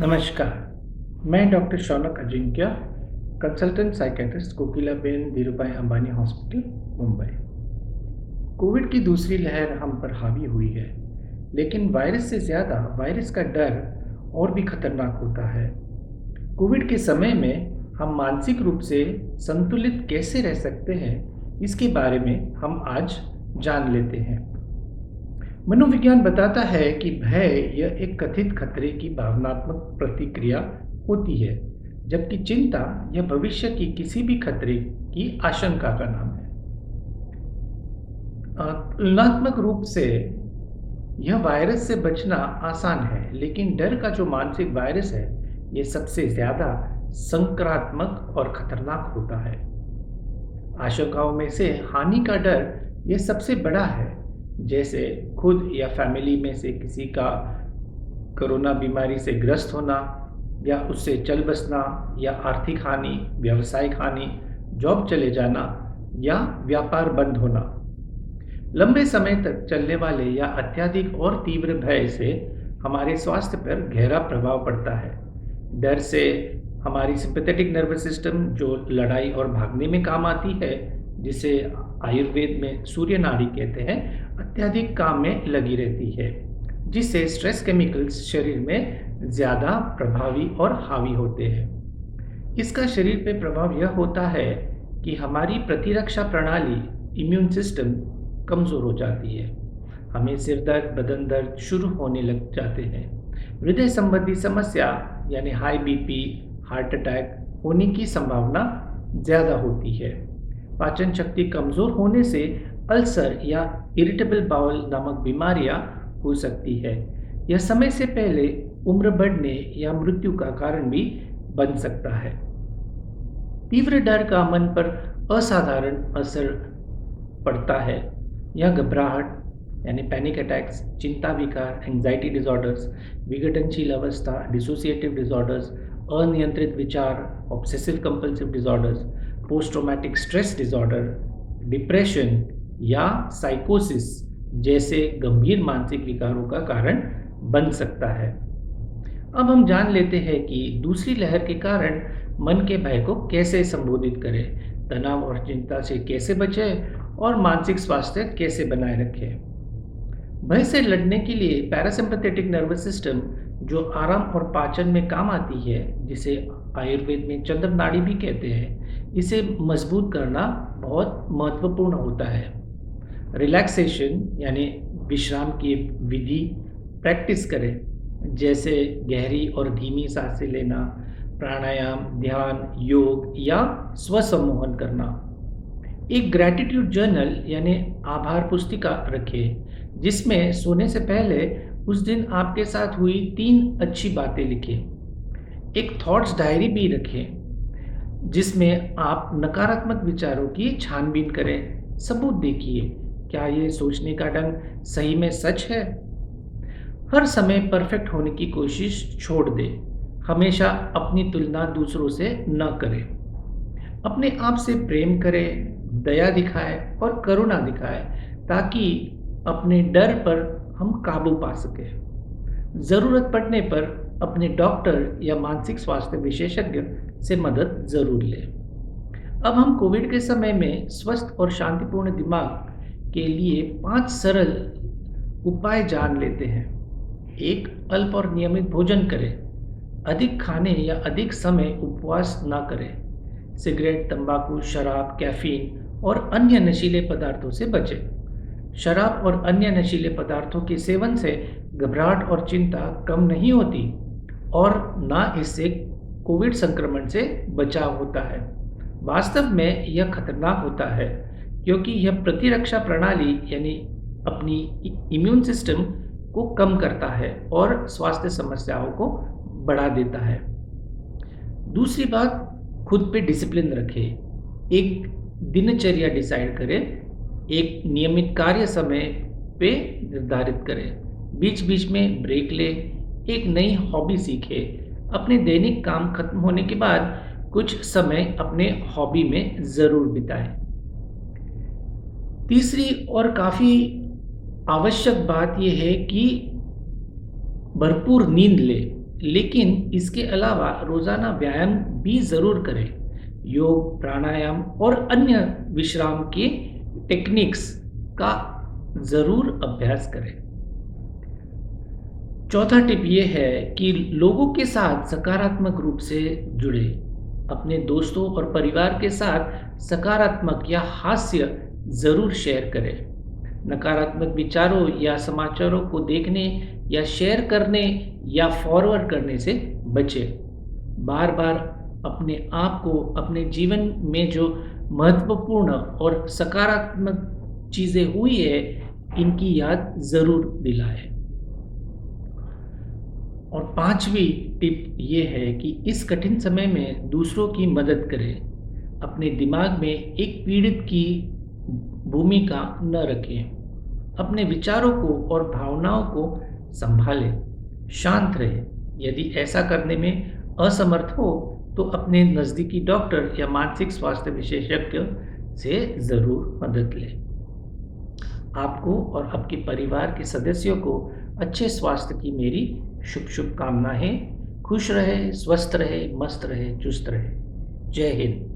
नमस्कार, मैं doctor Shaunak Ajinkya, consultant psychiatrist Kokilaben Dhirubhai Ambani hospital, Mumbai. COVID की दूसरी लहर हम पर हावी हुई है, लेकिन वायरस से ज़्यादा वायरस का डर और भी खतरनाक होता है। कोविड के समय में हम मानसिक रूप से संतुलित कैसे रह सकते हैं, इसके बारे में हम आज जान लेते हैं। मनोविज्ञान बताता है कि भय यह एक कथित खतरे की भावनात्मक प्रतिक्रिया होती है, जबकि चिंता यह भविष्य की किसी भी खतरे की आशंका का नाम है। तुलनात्मक रूप से यह वायरस से बचना आसान है, लेकिन डर का जो मानसिक वायरस है, यह सबसे ज़्यादा संक्रामक और खतरनाक होता है। आशंकाओं में से हानि का डर यह सबसे बड़ा है, जैसे खुद या फैमिली में से किसी का कोरोना बीमारी से ग्रस्त होना या उससे चल बसना या आर्थिक हानि, व्यावसायिक हानि, जॉब चले जाना या व्यापार बंद होना। लंबे समय तक चलने वाले या अत्यधिक और तीव्र भय से हमारे स्वास्थ्य पर गहरा प्रभाव पड़ता है। डर से हमारी सिंपैथेटिक नर्वस सिस्टम, जो लड़ाई और भागने में काम आती है, जिसे आयुर्वेद में सूर्य नाड़ी कहते हैं, अत्यधिक काम में लगी रहती है, जिससे स्ट्रेस केमिकल्स शरीर में ज़्यादा प्रभावी और हावी होते हैं। इसका शरीर पे प्रभाव यह होता है कि हमारी प्रतिरक्षा प्रणाली, इम्यून सिस्टम कमज़ोर हो जाती है। हमें सिर दर्द, बदन दर्द शुरू होने लग जाते हैं। हृदय संबंधी समस्या यानी हाई बीपी, हार्ट अटैक होने की संभावना ज़्यादा होती है। पाचन शक्ति कमज़ोर होने से अल्सर या इरिटेबल बाउल नामक बीमारियां हो सकती है। यह समय से पहले उम्र बढ़ने या मृत्यु का कारण भी बन सकता है। तीव्र डर का मन पर असाधारण असर पड़ता है। यह घबराहट यानी पैनिक अटैक्स, चिंता विकार, एंजाइटी डिसऑर्डर्स, विघटनशील अवस्था, डिसोसिएटिव डिसऑर्डर्स, अनियंत्रित विचार, obsessive compulsive disorders, post traumatic stress disorder, depression या साइकोसिस जैसे गंभीर मानसिक विकारों का कारण बन सकता है। अब हम जान लेते हैं कि दूसरी लहर के कारण मन के भय को कैसे संबोधित करें, तनाव और चिंता से कैसे बचें और मानसिक स्वास्थ्य कैसे बनाए रखें। भय से लड़ने के लिए पैरासिम्पैथेटिक नर्वस सिस्टम, जो आराम और पाचन में काम आती है, जिसे आयुर्वेद में चंद्र नाड़ी भी कहते हैं, इसे मजबूत करना बहुत महत्वपूर्ण होता है। रिलैक्सेशन यानी विश्राम की विधि प्रैक्टिस करें, जैसे गहरी और धीमी सांसें लेना, प्राणायाम, ध्यान, योग या स्वसम्मोहन करना। एक ग्रैटिट्यूड जर्नल यानी आभार पुस्तिका रखें, जिसमें सोने से पहले उस दिन आपके साथ हुई 3 अच्छी बातें लिखें। एक थॉट्स डायरी भी रखें, जिसमें आप नकारात्मक विचारों की छानबीन करें। सबूत देखिए, क्या ये सोचने का ढंग सही में सच है? हर समय परफेक्ट होने की कोशिश छोड़ दें। हमेशा अपनी तुलना दूसरों से न करें। अपने आप से प्रेम करें, दया दिखाएं और करुणा दिखाएं, ताकि अपने डर पर हम काबू पा सकें। ज़रूरत पड़ने पर अपने डॉक्टर या मानसिक स्वास्थ्य विशेषज्ञ से मदद ज़रूर लें। अब हम कोविड के समय में स्वस्थ और शांतिपूर्ण दिमाग के लिए 5 सरल उपाय जान लेते हैं। 1. अल्प और नियमित भोजन करें। अधिक खाने या अधिक समय उपवास न करें। सिगरेट, तंबाकू, शराब, कैफीन और अन्य नशीले पदार्थों से बचें। शराब और अन्य नशीले पदार्थों के सेवन से घबराहट और चिंता कम नहीं होती और ना इससे कोविड संक्रमण से बचाव होता है। वास्तव में यह खतरनाक होता है, क्योंकि यह प्रतिरक्षा प्रणाली यानी अपनी इम्यून सिस्टम को कम करता है और स्वास्थ्य समस्याओं को बढ़ा देता है। दूसरी बात, खुद पे डिसिप्लिन रखें। एक दिनचर्या डिसाइड करें। एक नियमित कार्य समय पे निर्धारित करें। बीच बीच में ब्रेक लें। एक नई हॉबी सीखें। अपने दैनिक काम खत्म होने के बाद कुछ समय अपने हॉबी में ज़रूर बिताएं। तीसरी और काफ़ी आवश्यक बात यह है कि भरपूर नींद लें। लेकिन इसके अलावा रोज़ाना व्यायाम भी ज़रूर करें। योग, प्राणायाम और अन्य विश्राम के टेक्निक्स का ज़रूर अभ्यास करें। चौथा टिप ये है कि लोगों के साथ सकारात्मक रूप से जुड़े। अपने दोस्तों और परिवार के साथ सकारात्मक या हास्य ज़रूर शेयर करें। नकारात्मक विचारों या समाचारों को देखने या शेयर करने या फॉरवर्ड करने से बचें। बार-बार अपने आप को अपने जीवन में जो महत्वपूर्ण और सकारात्मक चीज़ें हुई है, इनकी याद ज़रूर दिलाएँ। और पाँचवीं टिप ये है कि इस कठिन समय में दूसरों की मदद करें। अपने दिमाग में एक पीड़ित की भूमिका न रखें। अपने विचारों को और भावनाओं को सँभालें। शांत रहें। यदि ऐसा करने में असमर्थ हो, तो अपने नज़दीकी डॉक्टर या मानसिक स्वास्थ्य विशेषज्ञ से ज़रूर मदद लें। आपको और आपके परिवार के सदस्यों को अच्छे स्वास्थ्य की मेरी शुभकामनाएँ। खुश रहें, स्वस्थ रहें, मस्त रहें, चुस्त रहें। जय हिंद।